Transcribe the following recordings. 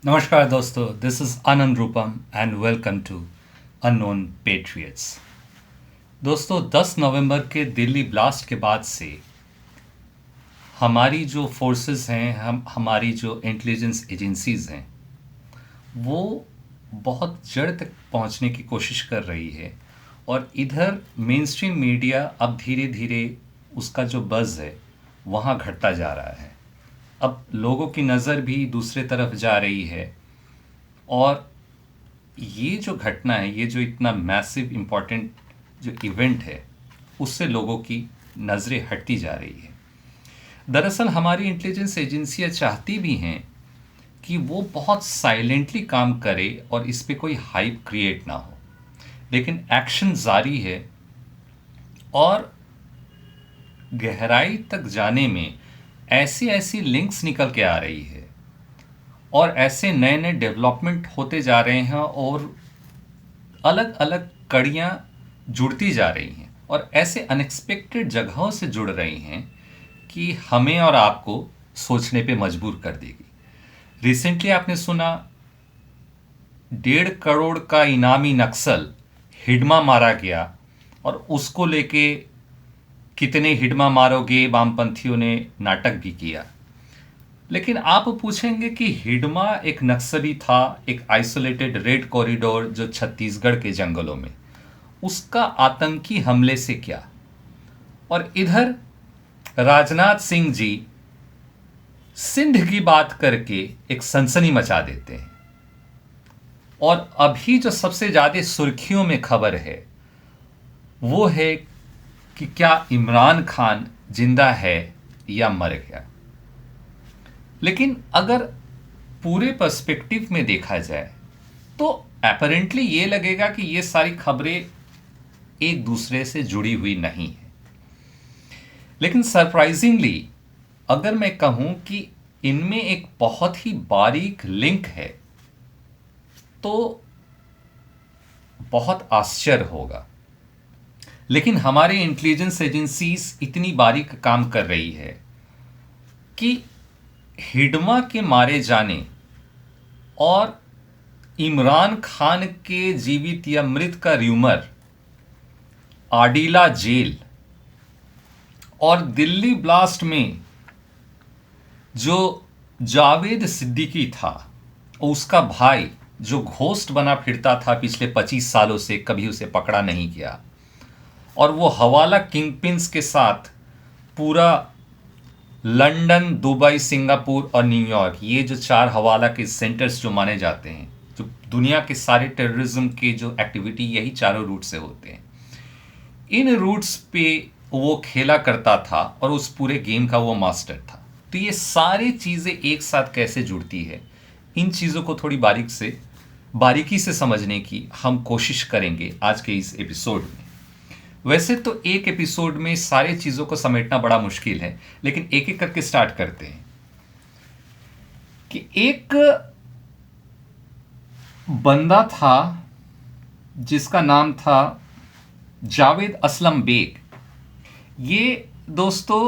नमस्कार दोस्तों, this is Anand Rupam and welcome to unknown patriots. दोस्तों, 10 नवंबर के दिल्ली ब्लास्ट के बाद से हमारी जो फोर्सेस हैं, हमारी जो इंटेलिजेंस एजेंसीज़ हैं, वो बहुत जड़ तक पहुंचने की कोशिश कर रही है। और इधर मेन स्ट्रीम मीडिया अब धीरे धीरे उसका जो बज़ है वहाँ घटता जा रहा है। अब लोगों की नज़र भी दूसरे तरफ जा रही है। और ये जो घटना है, ये जो इतना मैसिव इम्पॉर्टेंट जो इवेंट है, उससे लोगों की नज़रें हटती जा रही है। दरअसल हमारी इंटेलिजेंस एजेंसियां चाहती भी हैं कि वो बहुत साइलेंटली काम करे और इस पे कोई हाइप क्रिएट ना हो, लेकिन एक्शन जारी है। और गहराई तक जाने में ऐसी ऐसी लिंक्स निकल के आ रही है और ऐसे नए नए डेवलपमेंट होते जा रहे हैं और अलग अलग कड़ियाँ जुड़ती जा रही हैं और ऐसे अनएक्सपेक्टेड जगहों से जुड़ रही हैं कि हमें और आपको सोचने पे मजबूर कर देगी। रिसेंटली आपने सुना 1.5 करोड़ का इनामी नक्सल हिडमा मारा गया, और उसको लेके कितने हिडमा मारोगे वामपंथियों ने नाटक भी किया। लेकिन आप पूछेंगे कि हिडमा एक नक्सली था, एक आइसोलेटेड रेड कॉरिडोर जो छत्तीसगढ़ के जंगलों में, उसका आतंकी हमले से क्या। और इधर राजनाथ सिंह जी सिंध की बात करके एक सनसनी मचा देते हैं। और अभी जो सबसे ज्यादा सुर्खियों में खबर है वो है कि क्या इमरान खान जिंदा है या मर गया। लेकिन अगर पूरे पर्सपेक्टिव में देखा जाए तो अपरेंटली ये लगेगा कि ये सारी खबरें एक दूसरे से जुड़ी हुई नहीं है। लेकिन सरप्राइजिंगली अगर मैं कहूं कि इनमें एक बहुत ही बारीक लिंक है तो बहुत आश्चर्य होगा। लेकिन हमारे इंटेलिजेंस एजेंसीज इतनी बारीक काम कर रही है कि हिडमा के मारे जाने और इमरान खान के जीवित या मृत का र्यूमर, आडीला जेल और दिल्ली ब्लास्ट में जो जावेद सिद्दीकी था और उसका भाई जो घोस्ट बना फिरता था पिछले 25 सालों से, कभी उसे पकड़ा नहीं गया, और वो हवाला किंगपिन्स के साथ पूरा लंदन, दुबई, सिंगापुर और न्यूयॉर्क, ये जो 4 हवाला के सेंटर्स जो माने जाते हैं, जो दुनिया के सारे टेररिज्म के जो एक्टिविटी यही चारों रूट से होते हैं, इन रूट्स पे वो खेला करता था और उस पूरे गेम का वो मास्टर था। तो ये सारी चीज़ें एक साथ कैसे जुड़ती है, इन चीज़ों को थोड़ी बारीकी से समझने की हम कोशिश करेंगे आज के इस एपिसोड में। वैसे तो एक एपिसोड में सारी चीज़ों को समेटना बड़ा मुश्किल है, लेकिन एक एक करके स्टार्ट करते हैं। कि एक बंदा था जिसका नाम था जावेद असलम बेग। ये दोस्तों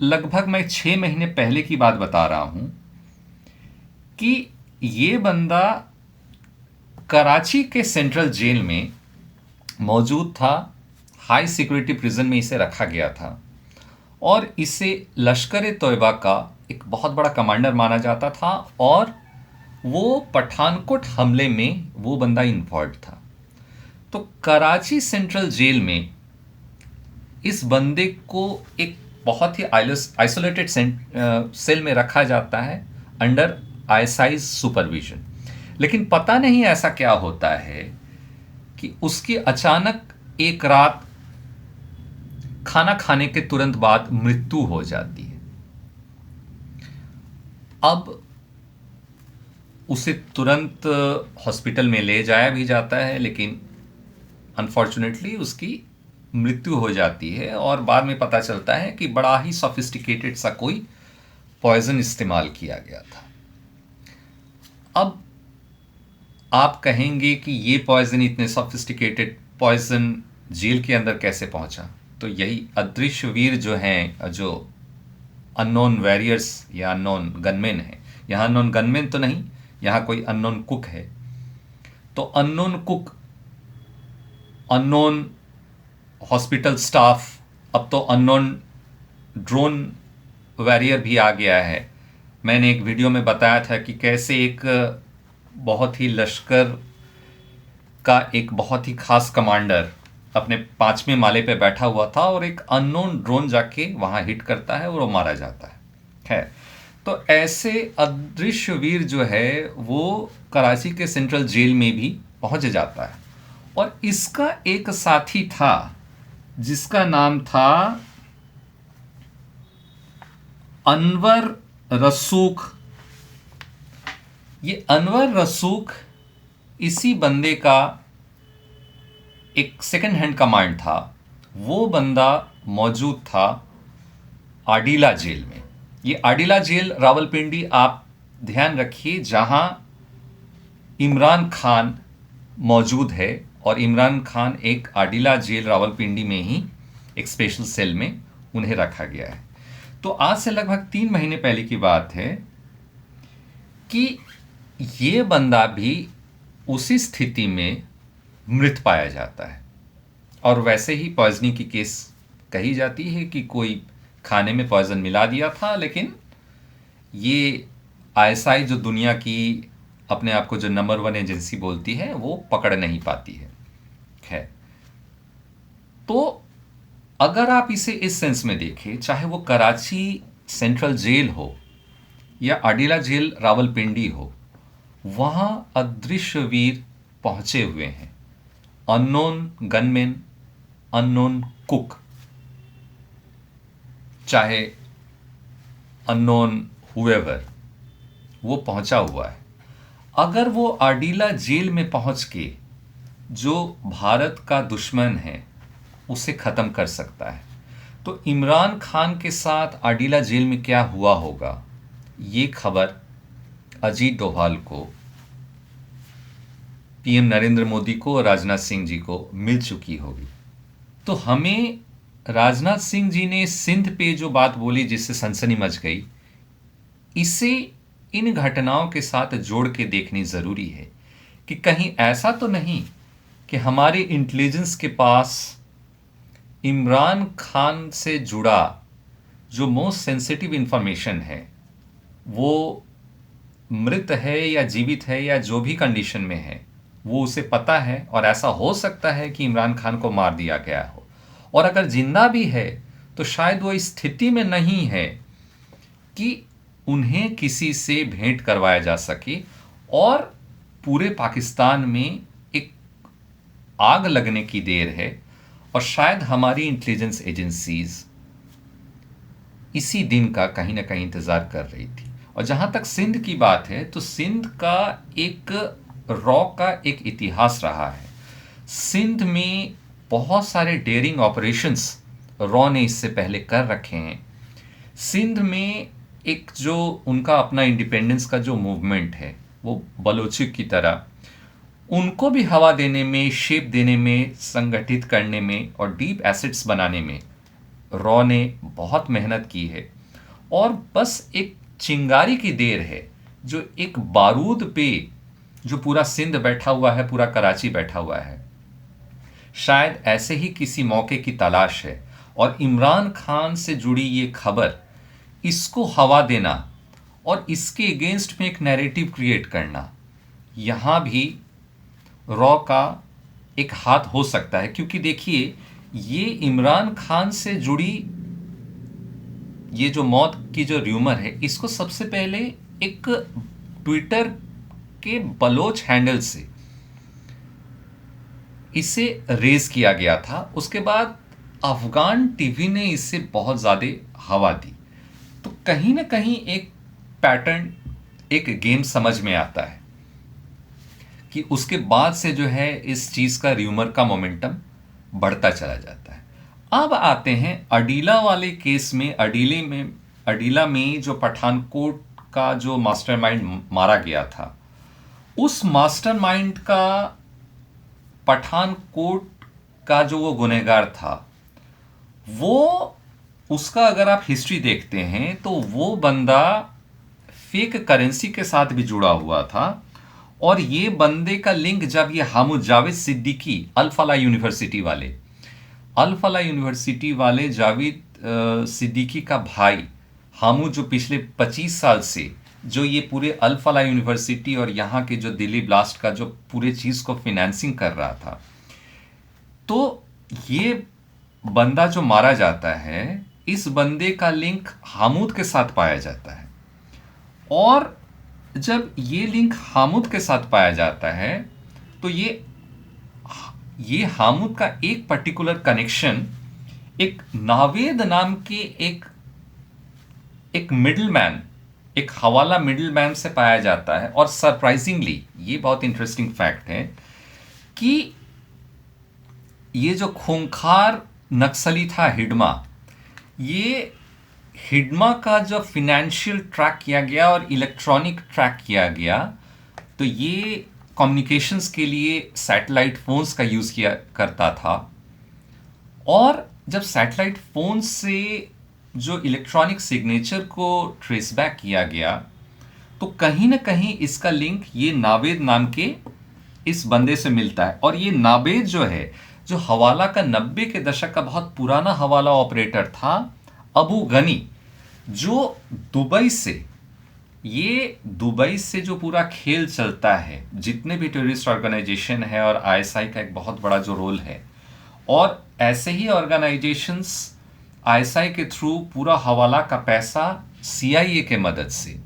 लगभग मैं 6 महीने पहले की बात बता रहा हूं कि ये बंदा कराची के सेंट्रल जेल में मौजूद था। हाई सिक्योरिटी प्रिजन में इसे रखा गया था और इसे लश्कर ए तोयबा का एक बहुत बड़ा कमांडर माना जाता था और वो पठानकोट हमले में वो बंदा इन्वॉल्व था। तो कराची सेंट्रल जेल में इस बंदे को एक बहुत ही आइसोलेटेड सेल में रखा जाता है अंडर आईएसआई सुपरविजन। लेकिन पता नहीं ऐसा क्या होता है कि उसकी अचानक एक रात खाना खाने के तुरंत बाद मृत्यु हो जाती है। अब उसे तुरंत हॉस्पिटल में ले जाया भी जाता है, लेकिन अनफॉर्चुनेटली उसकी मृत्यु हो जाती है और बाद में पता चलता है कि बड़ा ही सोफिस्टिकेटेड सा कोई पॉइजन इस्तेमाल किया गया था। अब आप कहेंगे कि ये पॉइजन, इतने सोफिस्टिकेटेड पॉइजन जेल के अंदर कैसे पहुंचा। तो यही अदृश्य वीर जो हैं, जो अननोन वॉरियर्स या अननोन गनमैन हैं, यहाँ अननोन गनमैन तो नहीं, यहाँ कोई अननोन कुक है, तो unknown cook, unknown hospital staff, अब तो अननोन ड्रोन वॉरियर भी आ गया है। मैंने एक वीडियो में बताया था कि कैसे एक बहुत ही लश्कर का एक बहुत ही खास कमांडर अपने 5वें माले पे बैठा हुआ था और एक अननोन ड्रोन जाके वहाँ हिट करता है और वो मारा जाता है। तो ऐसे अदृश्य वीर जो है वो कराची के सेंट्रल जेल में भी पहुँच जाता है। और इसका एक साथी था जिसका नाम था अनवर रसूख। ये अनवर रसूख इसी बंदे का एक सेकंड हैंड कमांड था। वो बंदा मौजूद था आडिला जेल में। ये आडिला जेल रावलपिंडी, आप ध्यान रखिए, जहां इमरान खान मौजूद है, और इमरान खान एक आडिला जेल रावलपिंडी में ही एक स्पेशल सेल में उन्हें रखा गया है। तो आज से लगभग 3 महीने पहले की बात है कि ये बंदा भी उसी स्थिति में मृत पाया जाता है। और वैसे ही पॉइजनिंग की केस कही जाती है कि कोई खाने में पॉइजन मिला दिया था, लेकिन ये आईएसआई जो दुनिया की अपने आप को जो नंबर 1 एजेंसी बोलती है वो पकड़ नहीं पाती है। खैर, तो अगर आप इसे इस सेंस में देखें, चाहे वो कराची सेंट्रल जेल हो या आडिला जेल रावलपिंडी हो, वहाँ अदृश्य वीर पहुँचे हुए हैं। अननोन गनमैन, अननोन कुक, चाहे अननोन हुएवर, वो पहुँचा हुआ है। अगर वो आडिला जेल में पहुँच के जो भारत का दुश्मन है उसे ख़त्म कर सकता है, तो इमरान खान के साथ आडिला जेल में क्या हुआ होगा, ये खबर अजीत डोभाल को, पीएम नरेंद्र मोदी को और राजनाथ सिंह जी को मिल चुकी होगी। तो हमें राजनाथ सिंह जी ने सिंध पे जो बात बोली जिससे सनसनी मच गई, इसे इन घटनाओं के साथ जोड़ के देखनी ज़रूरी है कि कहीं ऐसा तो नहीं कि हमारे इंटेलिजेंस के पास इमरान खान से जुड़ा जो मोस्ट सेंसिटिव इंफॉर्मेशन है वो मृत है या जीवित है या जो भी कंडीशन में है वो उसे पता है, और ऐसा हो सकता है कि इमरान खान को मार दिया गया हो। और अगर जिंदा भी है तो शायद वो इस स्थिति में नहीं है कि उन्हें किसी से भेंट करवाया जा सके और पूरे पाकिस्तान में एक आग लगने की देर है। और शायद हमारी इंटेलिजेंस एजेंसीज इसी दिन का कहीं ना कहीं इंतज़ार कर रही थी। और जहाँ तक सिंध की बात है, तो सिंध का एक रॉ का एक इतिहास रहा है। सिंध में बहुत सारे डेयरिंग ऑपरेशंस रॉ ने इससे पहले कर रखे हैं। सिंध में एक जो उनका अपना इंडिपेंडेंस का जो मूवमेंट है, वो बलोचिक की तरह उनको भी हवा देने में, शेप देने में, संगठित करने में और डीप एसेट्स बनाने में रॉ ने बहुत मेहनत की है। और बस एक चिंगारी की देर है, जो एक बारूद पे जो पूरा सिंध बैठा हुआ है, पूरा कराची बैठा हुआ है। शायद ऐसे ही किसी मौके की तलाश है, और इमरान खान से जुड़ी ये खबर, इसको हवा देना और इसके अगेंस्ट में एक नैरेटिव क्रिएट करना, यहाँ भी रॉ का एक हाथ हो सकता है। क्योंकि देखिए, ये इमरान खान से जुड़ी ये जो मौत की जो र्यूमर है, इसको सबसे पहले एक ट्विटर के बलोच हैंडल से इसे रेज किया गया था। उसके बाद अफगान टीवी ने इससे बहुत ज़्यादा हवा दी। तो कहीं ना कहीं एक पैटर्न, एक गेम समझ में आता है कि उसके बाद से जो है इस चीज़ का र्यूमर का मोमेंटम बढ़ता चला जाता है। अब आते हैं अडीला वाले केस में। अडीला में जो पठानकोट का जो मास्टरमाइंड मारा गया था, उस मास्टरमाइंड का, पठानकोट का जो वो गुनहगार था, वो उसका अगर आप हिस्ट्री देखते हैं तो वो बंदा फेक करेंसी के साथ भी जुड़ा हुआ था। और ये बंदे का लिंक जब ये हामुद जावेद सिद्दीकी अल फला यूनिवर्सिटी वाले जावेद सिद्दीकी का भाई हामुद, जो पिछले 25 साल से जो ये पूरे अल फला यूनिवर्सिटी और यहाँ के जो दिल्ली ब्लास्ट का जो पूरे चीज़ को फिनेंसिंग कर रहा था, तो ये बंदा जो मारा जाता है, इस बंदे का लिंक हामुद के साथ पाया जाता है। और जब ये लिंक हामुद के साथ पाया जाता है, तो ये हामुद का एक पर्टिकुलर कनेक्शन एक नावेद नाम के एक मिडलमैन, एक हवाला मिडलमैन से पाया जाता है। और सरप्राइजिंगली ये बहुत इंटरेस्टिंग फैक्ट है कि ये जो खूंखार नक्सली था हिडमा, ये हिडमा का जो फिनेंशियल ट्रैक किया गया और इलेक्ट्रॉनिक ट्रैक किया गया, तो ये कम्युनिकेशंस के लिए सैटेलाइट फ़ोन्स का यूज़ किया करता था। और जब सैटेलाइट फ़ोन से जो इलेक्ट्रॉनिक सिग्नेचर को ट्रेस बैक किया गया, तो कहीं ना कहीं इसका लिंक ये नावेद नाम के इस बंदे से मिलता है। और ये नावेद जो है, जो हवाला का 90 के दशक का बहुत पुराना हवाला ऑपरेटर था, अबू गनी, जो दुबई से जो पूरा खेल चलता है, जितने भी टेररिस्ट ऑर्गेनाइजेशन है और आईएसआई का एक बहुत बड़ा जो रोल है, और ऐसे ही ऑर्गेनाइजेशंस आईएसआई के थ्रू पूरा हवाला का पैसा सीआईए के मदद से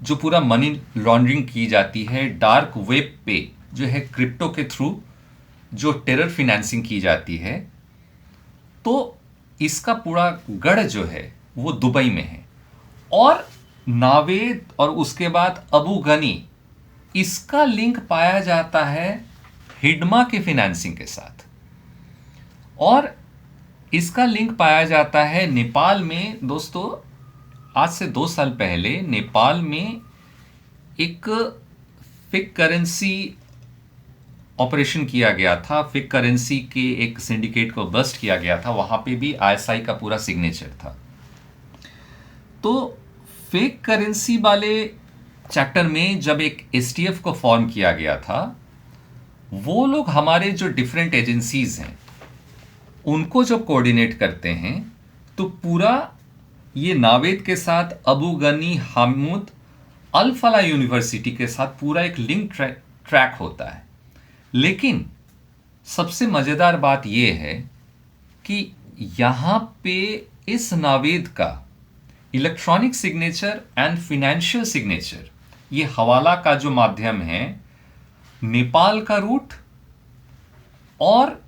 जो पूरा मनी लॉन्ड्रिंग की जाती है, डार्क वेब पे जो है क्रिप्टो के थ्रू जो टेरर फिनेंसिंग की जाती है, तो इसका पूरा गढ़ जो है वो दुबई में है। और नावेद और उसके बाद अबू गनी, इसका लिंक पाया जाता है हिडमा के फिनेंसिंग के साथ। और इसका लिंक पाया जाता है नेपाल में। दोस्तों, आज से 2 साल पहले नेपाल में एक फिक करेंसी ऑपरेशन किया गया था, फिक करेंसी के एक सिंडिकेट को बस्ट किया गया था, वहाँ पे भी आईएसआई का पूरा सिग्नेचर था। तो फेक करेंसी वाले चैप्टर में जब एक एसटीएफ को फॉर्म किया गया था, वो लोग हमारे जो डिफरेंट एजेंसीज हैं उनको जब कोऑर्डिनेट करते हैं, तो पूरा ये नावेद के साथ अबू गनी हामुद अल फला यूनिवर्सिटी के साथ पूरा एक लिंक ट्रैक होता है। लेकिन सबसे मज़ेदार बात यह है कि यहाँ पे इस नावेद का electronic signature and financial signature, ये हवाला का जो माध्यम है, नेपाल का रूट और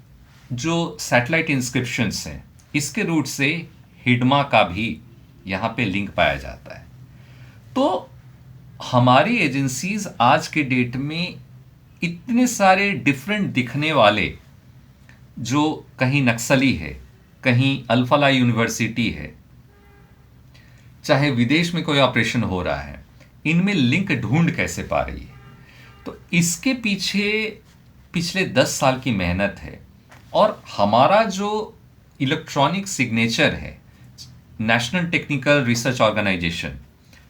जो सैटेलाइट इंस्क्रिप्शंस हैं, इसके रूट से हिडमा का भी यहाँ पे लिंक पाया जाता है। तो हमारी एजेंसीज आज के डेट में इतने सारे डिफरेंट दिखने वाले, जो कहीं नक्सली है, कहीं अल फला यूनिवर्सिटी है, चाहे विदेश में कोई ऑपरेशन हो रहा है, इनमें लिंक ढूंढ कैसे पा रही है। तो इसके पीछे पिछले 10 साल की मेहनत है। और हमारा जो इलेक्ट्रॉनिक सिग्नेचर है, National Technical Research Organisation,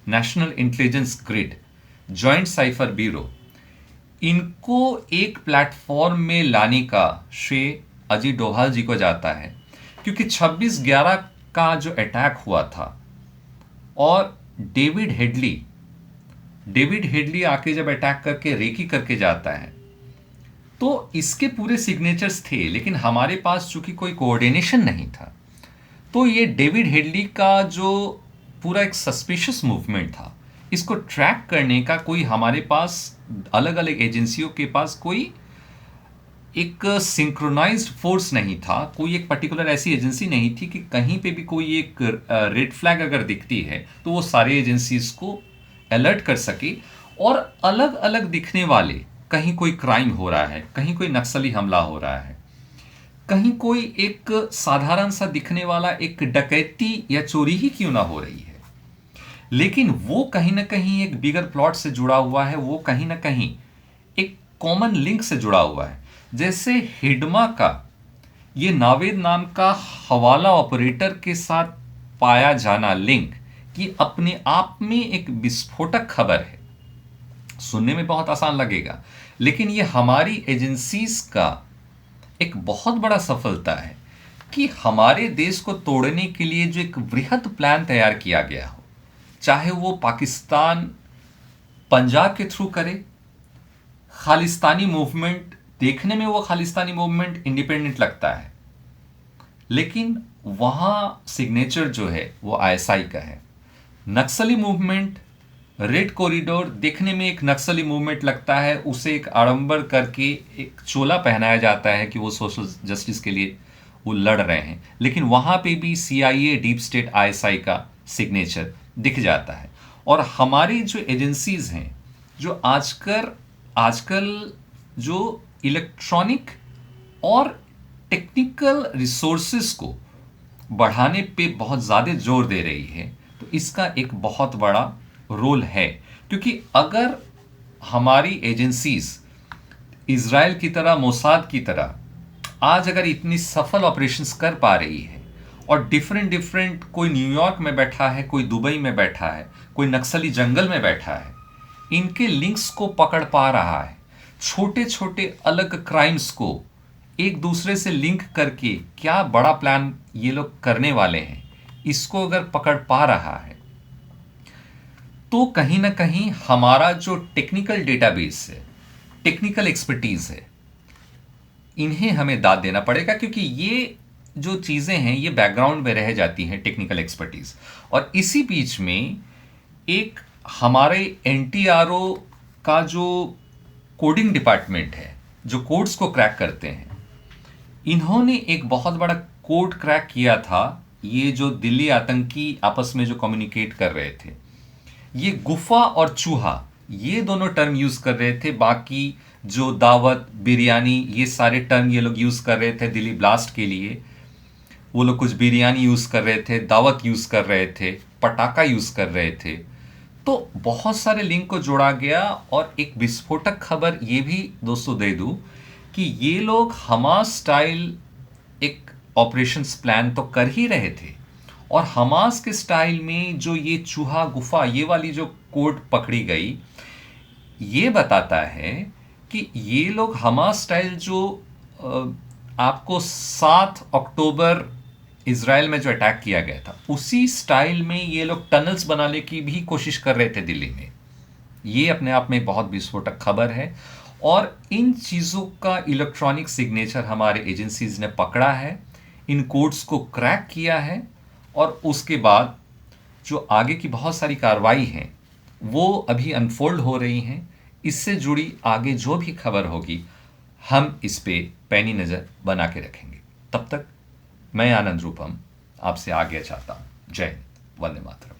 National Intelligence Grid, Joint Cipher Bureau, इनको एक प्लेटफॉर्म में लाने का श्रेय अजीत डोभाल जी को जाता है। क्योंकि 26/11 का जो अटैक हुआ था और डेविड हेडली आके जब अटैक करके रेकी करके जाता है, तो इसके पूरे सिग्नेचर्स थे, लेकिन हमारे पास चूंकि कोई कोऑर्डिनेशन नहीं था, तो ये डेविड हेडली का जो पूरा एक सस्पिशियस मूवमेंट था, इसको ट्रैक करने का कोई हमारे पास अलग अलग एजेंसियों के पास कोई एक सिंक्रोनाइज्ड फोर्स नहीं था, कोई एक पर्टिकुलर ऐसी एजेंसी नहीं थी कि कहीं पे भी कोई एक रेड फ्लैग अगर दिखती है तो वो सारे एजेंसीज को अलर्ट कर सके। और अलग अलग दिखने वाले, कहीं कोई क्राइम हो रहा है, कहीं कोई नक्सली हमला हो रहा है, कहीं कोई एक साधारण सा दिखने वाला एक डकैती या चोरी ही क्यों ना हो रही है, लेकिन वो कहीं ना कहीं एक बिगर प्लॉट से जुड़ा हुआ है, वो कहीं ना कहीं एक कॉमन लिंक से जुड़ा हुआ है। जैसे हिडमा का ये नावेद नाम का हवाला ऑपरेटर के साथ पाया जाना लिंक, कि अपने आप में एक विस्फोटक खबर है। सुनने में बहुत आसान लगेगा, लेकिन ये हमारी एजेंसीज का एक बहुत बड़ा सफलता है कि हमारे देश को तोड़ने के लिए जो एक वृहद प्लान तैयार किया गया हो, चाहे वो पाकिस्तान पंजाब के थ्रू करे, खालिस्तानी मूवमेंट, देखने में वो खालिस्तानी मूवमेंट इंडिपेंडेंट लगता है, लेकिन वहां सिग्नेचर जो है वो आईएसआई का है। नक्सली मूवमेंट, रेड कॉरिडोर, देखने में एक नक्सली मूवमेंट लगता है, उसे एक आडंबर करके एक चोला पहनाया जाता है कि वो सोशल जस्टिस के लिए वो लड़ रहे हैं, लेकिन वहां पे भी सीआईए, डीप स्टेट, आईएसआई का सिग्नेचर दिख जाता है। और हमारी जो एजेंसीज हैं, जो आजकल जो इलेक्ट्रॉनिक और टेक्निकल रिसोर्सेज को बढ़ाने पे बहुत ज़्यादा जोर दे रही है, तो इसका एक बहुत बड़ा रोल है। क्योंकि अगर हमारी एजेंसीज इज़राइल की तरह, मोसाद की तरह आज अगर इतनी सफल ऑपरेशंस कर पा रही है, और डिफरेंट कोई न्यूयॉर्क में बैठा है, कोई दुबई में बैठा है, कोई नक्सली जंगल में बैठा है, इनके लिंक्स को पकड़ पा रहा है, छोटे छोटे अलग क्राइम्स को एक दूसरे से लिंक करके क्या बड़ा प्लान ये लोग करने वाले हैं, इसको अगर पकड़ पा रहा है, तो कहीं ना कहीं हमारा जो टेक्निकल डेटाबेस है, टेक्निकल एक्सपर्टीज है, इन्हें हमें दाद देना पड़ेगा। क्योंकि ये जो चीज़ें हैं ये बैकग्राउंड में रह जाती हैं, टेक्निकल एक्सपर्टीज। और इसी बीच में एक हमारे एनटीआरओ का जो कोडिंग डिपार्टमेंट है, जो कोड्स को क्रैक करते हैं, इन्होंने एक बहुत बड़ा कोड क्रैक किया था। ये जो दिल्ली आतंकी आपस में जो कम्युनिकेट कर रहे थे, ये गुफा और चूहा, ये दोनों टर्म यूज कर रहे थे। बाकी जो दावत, बिरयानी, ये सारे टर्म ये लोग यूज कर रहे थे दिल्ली ब्लास्ट के लिए। वो लोग कुछ बिरयानी यूज कर रहे थे, दावत यूज कर रहे थे, पटाखा यूज कर रहे थे। तो बहुत सारे लिंक को जोड़ा गया। और एक विस्फोटक खबर ये भी दोस्तों दे दूं कि ये लोग हमास स्टाइल एक ऑपरेशंस प्लान तो कर ही रहे थे, और हमास के स्टाइल में जो ये चूहा, गुफा, ये वाली जो कोड पकड़ी गई, ये बताता है कि ये लोग हमास स्टाइल जो आपको 7 अक्टूबर इजराइल में जो अटैक किया गया था, उसी स्टाइल में ये लोग टनल्स बनाने की भी कोशिश कर रहे थे दिल्ली में। ये अपने आप में बहुत विस्फोटक खबर है। और इन चीज़ों का इलेक्ट्रॉनिक सिग्नेचर हमारे एजेंसीज ने पकड़ा है, इन कोड्स को क्रैक किया है, और उसके बाद जो आगे की बहुत सारी कार्रवाई हैं वो अभी अनफोल्ड हो रही हैं। इससे जुड़ी आगे जो भी खबर होगी, हम इस पे पैनी नज़र बना के रखेंगे। तब तक मैं आनंद रूपम आपसे आज्ञा चाहता हूँ। जय हिंद, वंदे मातरम।